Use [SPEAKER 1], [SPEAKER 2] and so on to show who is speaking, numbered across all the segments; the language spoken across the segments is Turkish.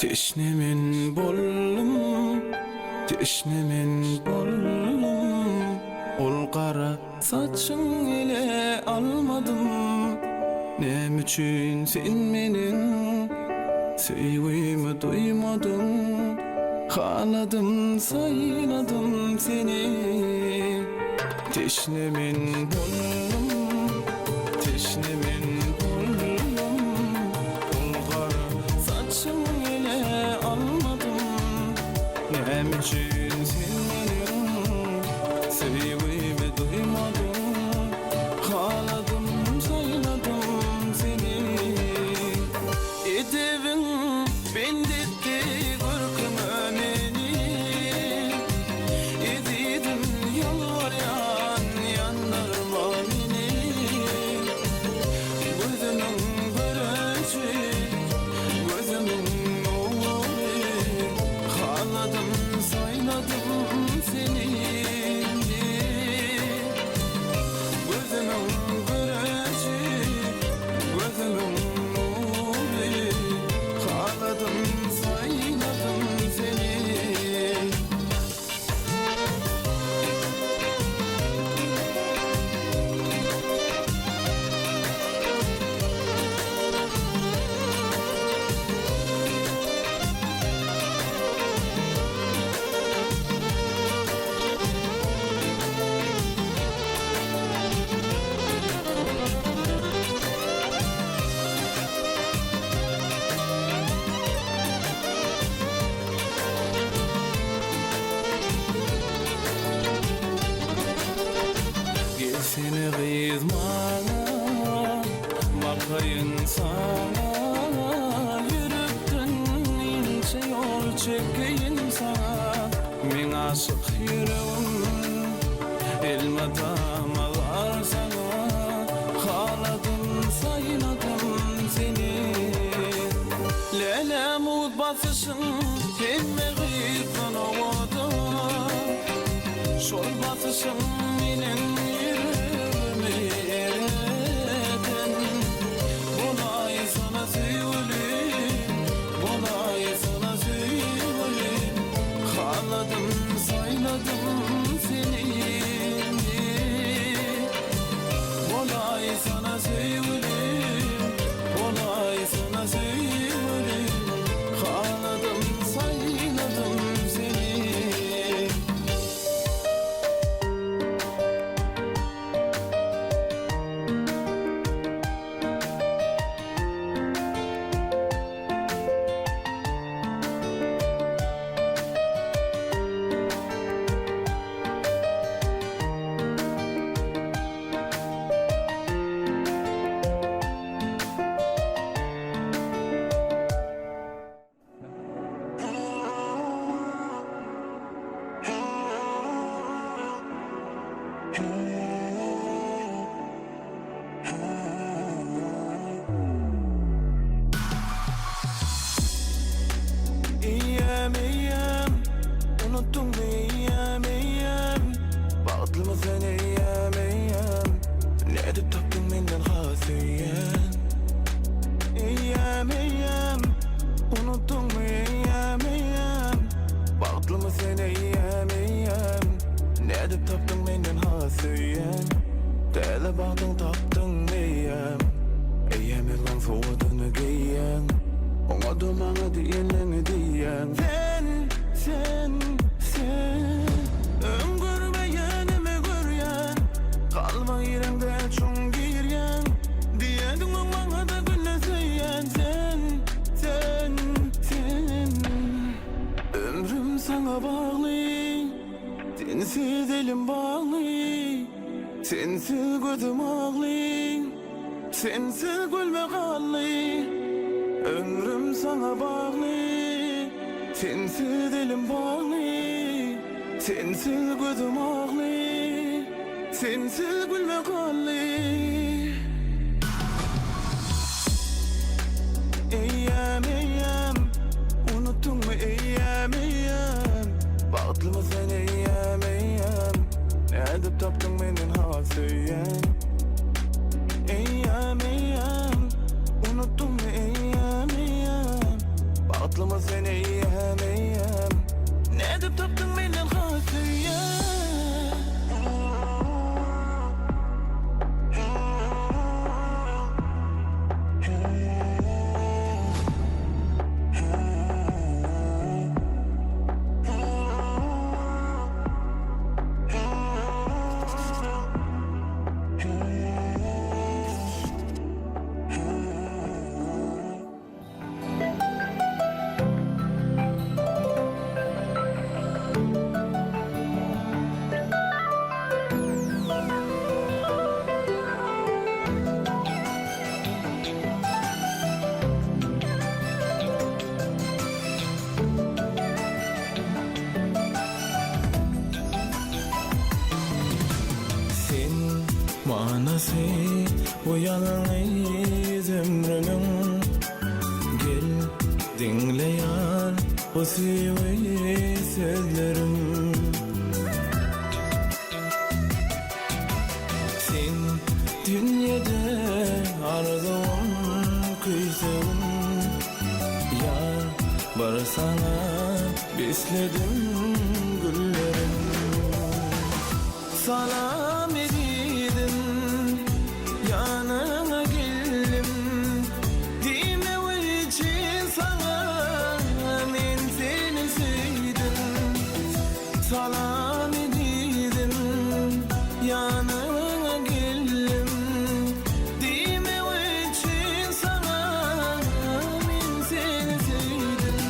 [SPEAKER 1] Teşnemin bollum, teşnemin bollum. Ol kara saçın ile almadım. Nem üçün sen menin sevgimi duymadın. Haladım, sayladım seni. Teşnemin bollum, teşnemin bollum. Ol kara saçın ile almadım. Nem üçün sen menin sevgimi duymadın. Haladım, sayladım seni. Edevin bendetti korkma beni. Edidim yalvaryan yandırma beni. Gözümün görüşü, gözümün nuru. Haladım, sayladım seni. Gözümün görüşü, gözümün nuru. Haladım, sayladım seni. Seni kızmana, bakayın sana. Yürüktün ince yol çekeyim sana. Min aşık yüreğim elmadam alar sana. Haladım, sayladım seni. Lele mut basışın emme gıyıptan oğudu. Şol basışın minin yüreğimi eredin. Bolay sana sevgilim, bolay sana sevgilim. Haladım, sayladım seni. Bolay sana sevgilim, bolay sana sevgilim. Haladım, sayladım seni. Eyyam, unuttun mu eyyam? Bağlı mı sen eyyam? Ne edip taptın menden hasıyan? Eyyam, unuttun mu eyyam? Bağlı mı sen eyyam? Ne edip taptın menden hasıyan? Dele bağdın taptın eyyam. Eyyam elvan soğudunu giyyan. Ona dumana diyenleni diyen. Sen öngörmeyenimi göryen. Kalma yerinde çoğun giryen. Diyedin bana da gülleseyen. Sen ömrüm sana bağlı. Sensiz elim bağlı. Sensiz gözüm ağlı. Sensiz gülme kallı. Ömrüm sana bağlı. Sensiz elim bağlı. Sensiz gözüm ağlı. Sensiz gülme kallı. Eyyam, unuttun mu eyyam? Bağlı mı sen eyyam? Ne edip taptın menin hasıyan? Eyyam, unuttun mu eyyam? Bağlı mı sen Manası bu yalnız ömrümün. Gel dinle yar o sevgi sözlerim. Sen dünyada arzum kıysın. Yar bar sana besledim güllerim. Salam edidin yanına geldim. Dime için sana men seni sevdim. Salam edidin yanına geldim. Dime için sana men seni sevdim.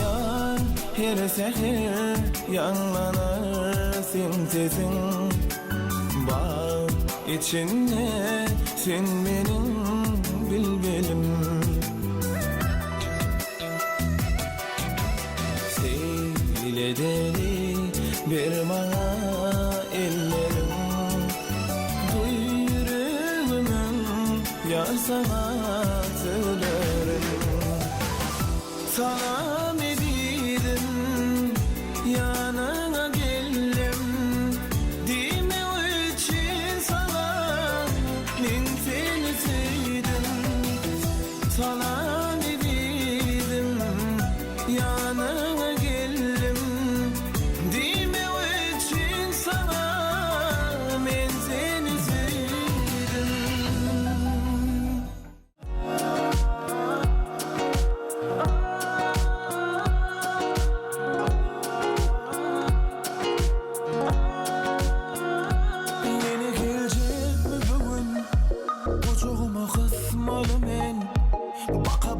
[SPEAKER 1] Yar her seher yanlanar sentesin. Bağ içinde sen benim bilbelim. Seyle deli bir bana ellerim. Duy yüreğimin yar sana söylerim. Salam edidin yanına geldim. Dime için sana men seni sevdim. Salam edidin yanına geldim. Dime için sana men seni sevdim.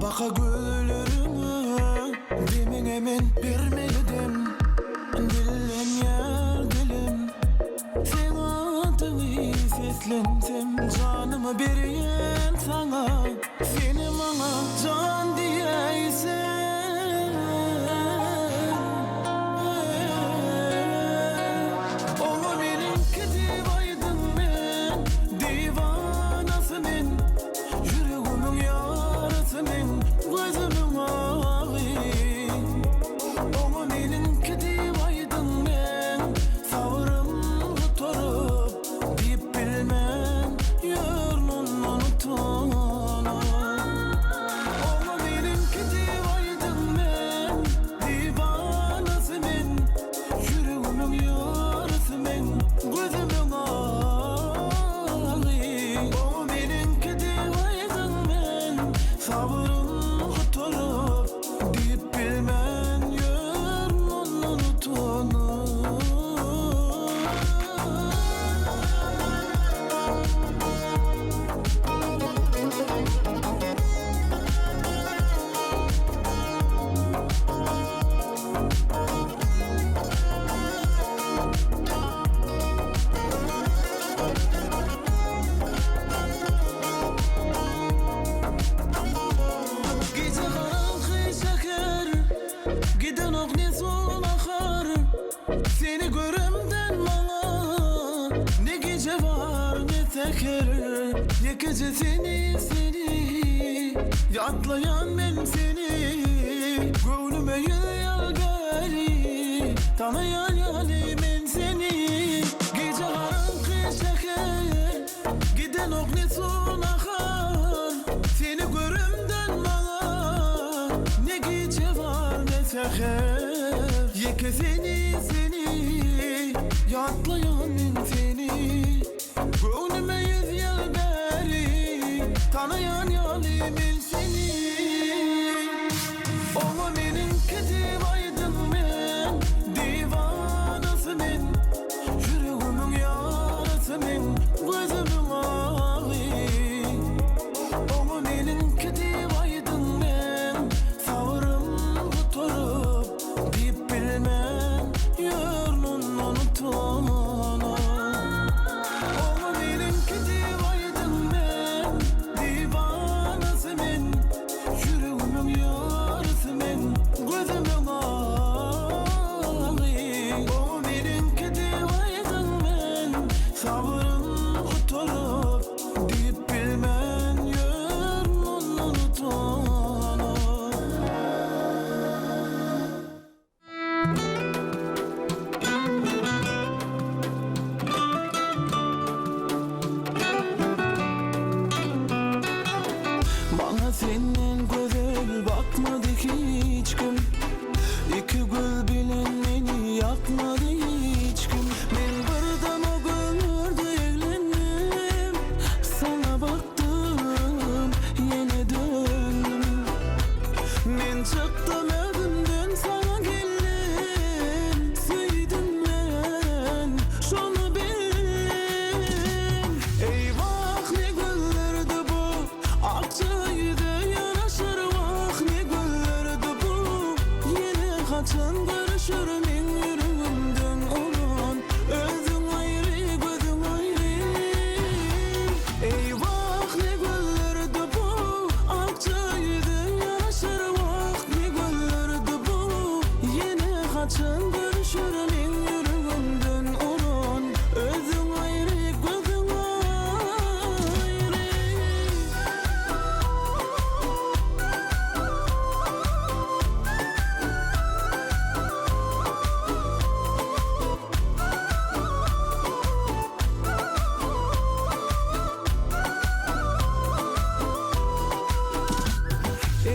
[SPEAKER 1] Baka gülürümü demine men vermedim. Dilim yar dilim sen adını seslensem canımı bereyim sana. Seni bana can diyeysen onu benim kedip aydın ben divanası men. Yüreğimin yarası men gözümün ağı. Onu benim kedip aydın ben savrım tuturup deyip bilmem yarın unutunu. Onu benim kedip aydın ben divanası men. Yüreğimin yarası men gözümün ağı. O benim kedip aydın ben savrım tuturup deyip bilmem yarın unutunu. Gece karanlık şeker giden ok ne son akar. Seni görümden bana ne gece var ne teker. Ne gece seni Yatlayan men seni Gönlüme yıl beri Tanıyan yali men seni Gece karanlık şeker Giden ok ne son akar Seni görümden bana Ne gece var ne seher Yeke seni Yatlayan men seni Gönlüme yıl beri Tanıyan yali men seni Ama benim ketip aydın men Divanası men Yüreğimin yarası men Gözümün ağı Ama benim ketip aydın men Sağırım tuturup Deyip bilmem Yörnün unutumunu Ama benim ketip aydın men Divanası men Yüreğimin yarısı men Gözümün ağı O benim ketip aydın men Sabırım tuturup Deyip bilmem Yörnün unutumunu Bana senin güzel bakmadı hiç kim İki gül bilen beni yakmadı hiç kim Ben buradan o gülürdü evlendim Sana baktım yine döndüm Ben çıktım evimden sana geldim Sevdim ben şunu bildim Eyvah ne güllerdi bu Akçaydı yanaşır vah ne güllerdi bu Yine kaçan görüşür men yüreğimden onun Özün ayrı gözün ayrı Eyvah ne güllerdi bu Akçaydı yanaşır vah ne güllerdi bu Yine kaçan görüşür men yüreğimden onun Özün ayrı gözün ayrı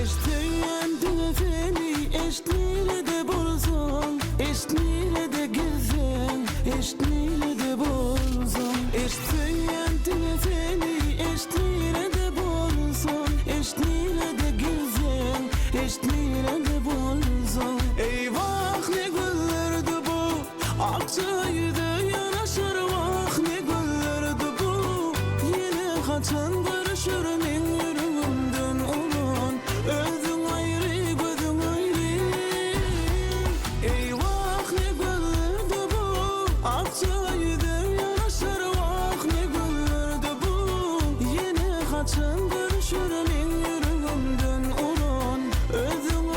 [SPEAKER 1] Eşteyendin seni eştniyle de bulsan Eştniyle de gezsen Eştniyle de bulsan Eşteyendin seni eştniyle de bulsan Eştniyle de gezsen Eştniyle de bulsan Eyvah ne güllerdi bu Akçaydı yanaşır vah ne güllerdi bu Yine kaçan görüşür men yüreğimden onun Özün ayrı gözün ayrı Eyvah ne güllerdi bu Akçaydı yanaşır vah ne güllerdi bu Yine kaçan görüşür men yüreğimden onun Özün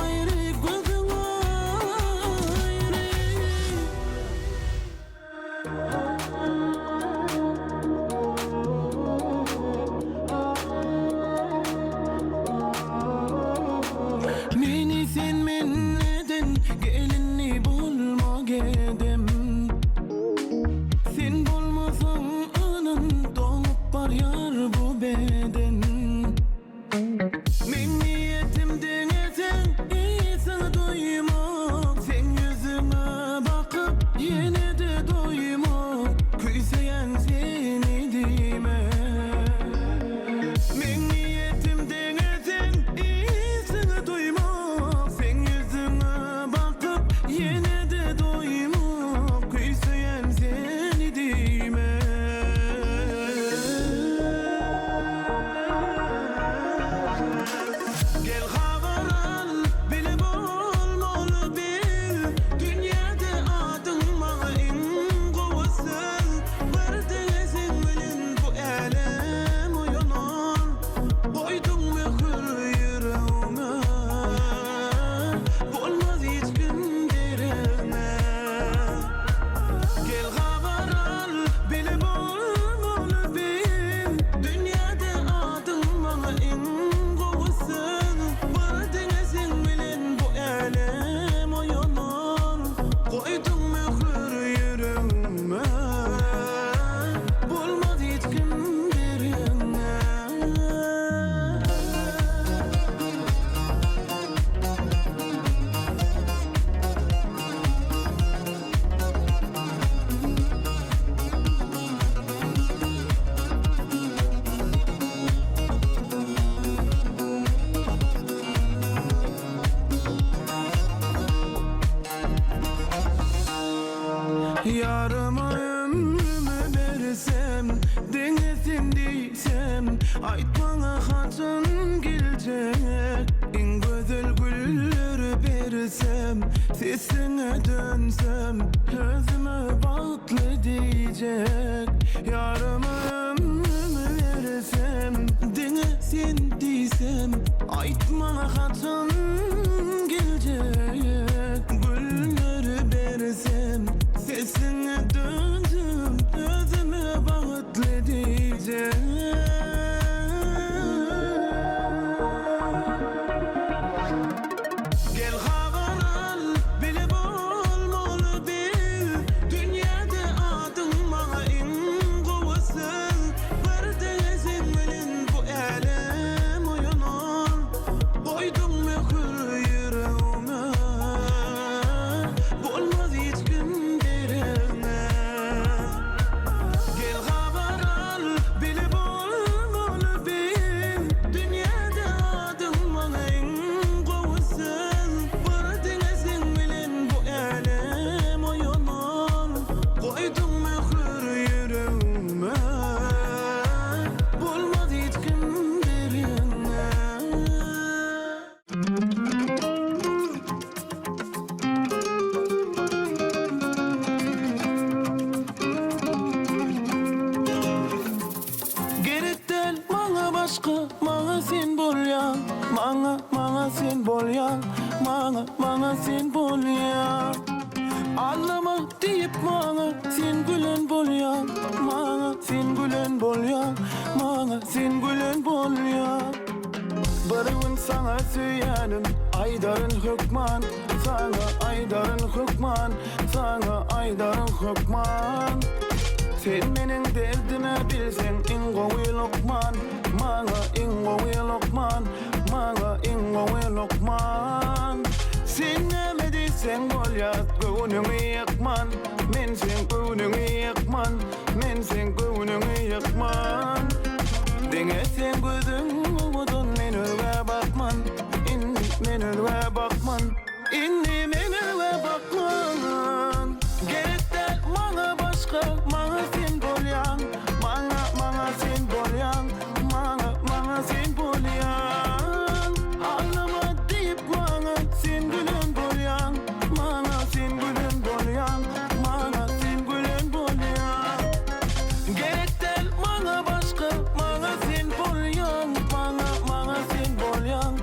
[SPEAKER 1] kaçın gelecek. Gülleri bersem sesine döndüm, özüme bağıtlı diyeceğim. Gel haber al, bilip olmalı bil. Dünyada adın bana en kovasın. Verdesin benim bu elem oyunur. Koydum mühür yüreğime. Bulmaz hiç gün derine. Gel haber al, bilip olmalı bil. Dünyada adın bana en kovasın. Verdesin benim bu elem oyunur. Koydum mühür yüreğime. Bulmaz hiç gün derine. Gerek değil bana başka, bana sen bolyan. Bana sen bolyan, bana sen bolyan. Anlama deyip bana sen gülen bolyan. Bana sen gülen bolyan, bana sen gülen bolyan. Barın sana söylenim, aydarın hükman. Sana aydarın hükman, sana aydarın hükman. Sen menin derdine bilsen in gowi lokman. Manga in gowi lokman, manga in gowi lokman. Sen nemedi sen golyat gönlümü yakman. Men sen gönlümü yakman, men sen gönlümü yakman. Denge sen gözün umudun menüme bakman. İnni menüme bakman, inni menüme bakman. Gerek değil bana başka, bana sen bolyan. Bana sen bolyan, bana sen bolyan. Anlama deyip bana sen gülen bolyan. Bana sen gülen bolyan, bana sen gülen bolyan. Gerek değil bana başka, bana sen bolyan. Bana sen bolyan,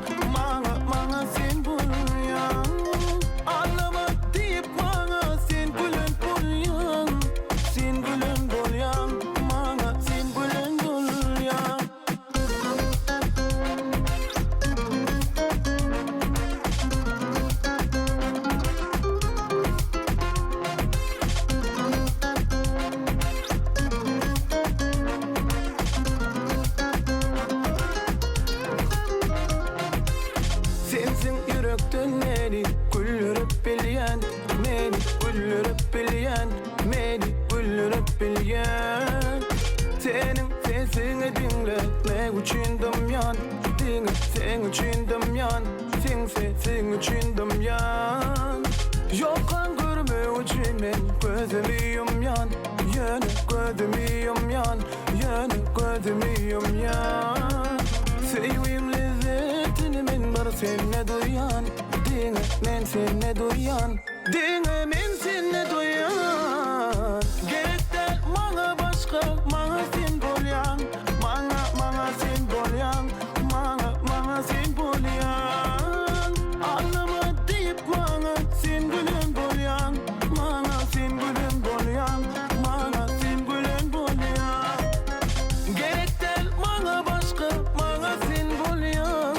[SPEAKER 1] bana sen bolyan. Anlama deyip bana sen gülen bolyan. Sen gülen bolyan, bana sen gülen bolyan. Sensin yürekten beni güldürüp bilyen. Beni güldürüp bilyen, beni güldürüp bilyen. Senin sesini dinlemek için yan. Dinle sen için yan. Sen sesin için yan. Yokkan görme için ben gözümü yumyan. Yine gözümü yumyan, yine gözümü yumyan. Sevim lezzetini men var seninle duyan. Dinle men seninle duyan. Dinle men seninle duyan. Gerek değil bana başka, bana sen bolyan. Bana sen bolyan, bana sen bolyan. Anlama deyip bana sen gülen bolyan. Bana sen gülen bolyan, bana sen gülen bolyan. Gerek değil bana başka, bana sen bolyan.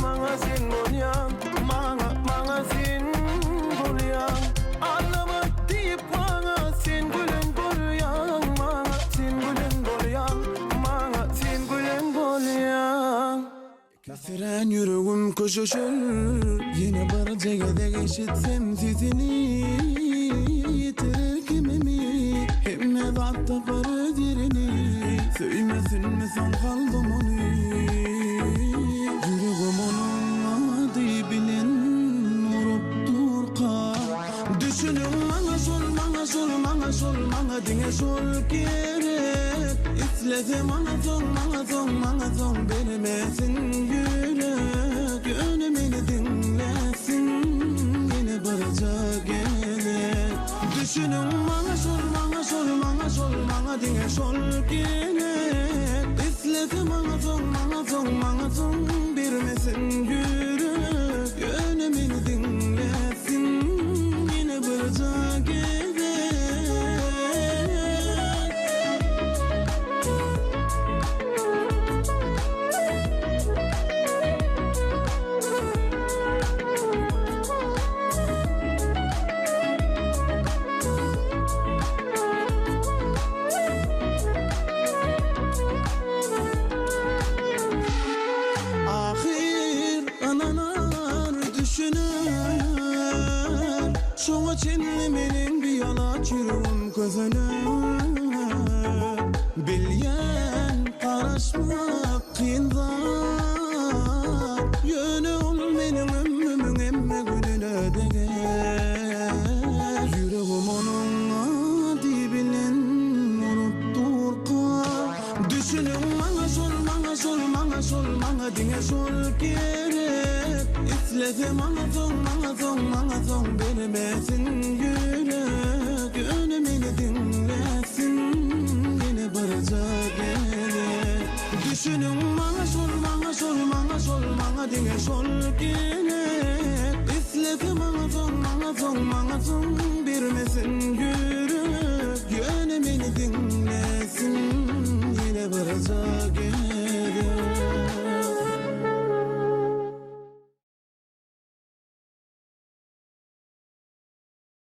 [SPEAKER 1] Bana sen bolyan, bana sen bolyan. Anlama deyip bana sen gülen bolyan. Bana sen gülen bolyan, bana sen gülen bolyan. Kesiren yüreğim koşuşur. Yine barcaya geçitsem sizini. Yitirir kimimi, hem ne vatta karı dirini. Söylemesin mi san kaldım onu. Yüreğim onun adı bilin. Vurup dur kal. Düşünün bana sol, bana sol, bana sol, bana dine sol gerek. İsledim bana son, bana son, bana son. Vermesin yürek, önümünü dinlesin. Yine barca gelir. Düşünün bana sol, bana sol, bana sol, bana dine sol gerek. İsledim bana son, bana son, bana son. Vermesin yürek. içinli menin bir yola çürüğüm közüne. Bilyen karışmak kıyınlar, yönü ol menin ömrümün emme gününe degen. Yüreğim onun dibinin unuttur kal. Düşünün bana sol, bana sol, bana sol, bana dine sol gerek. İsledim bana son, bana son, bana son vermesin yürek. Önümünü dinlesin, yine baracak gerek. Düşünün bana sol, bana sol, bana sol, bana dine sol gerek. İsledim bana son, bana son, bana son vermesin yürek.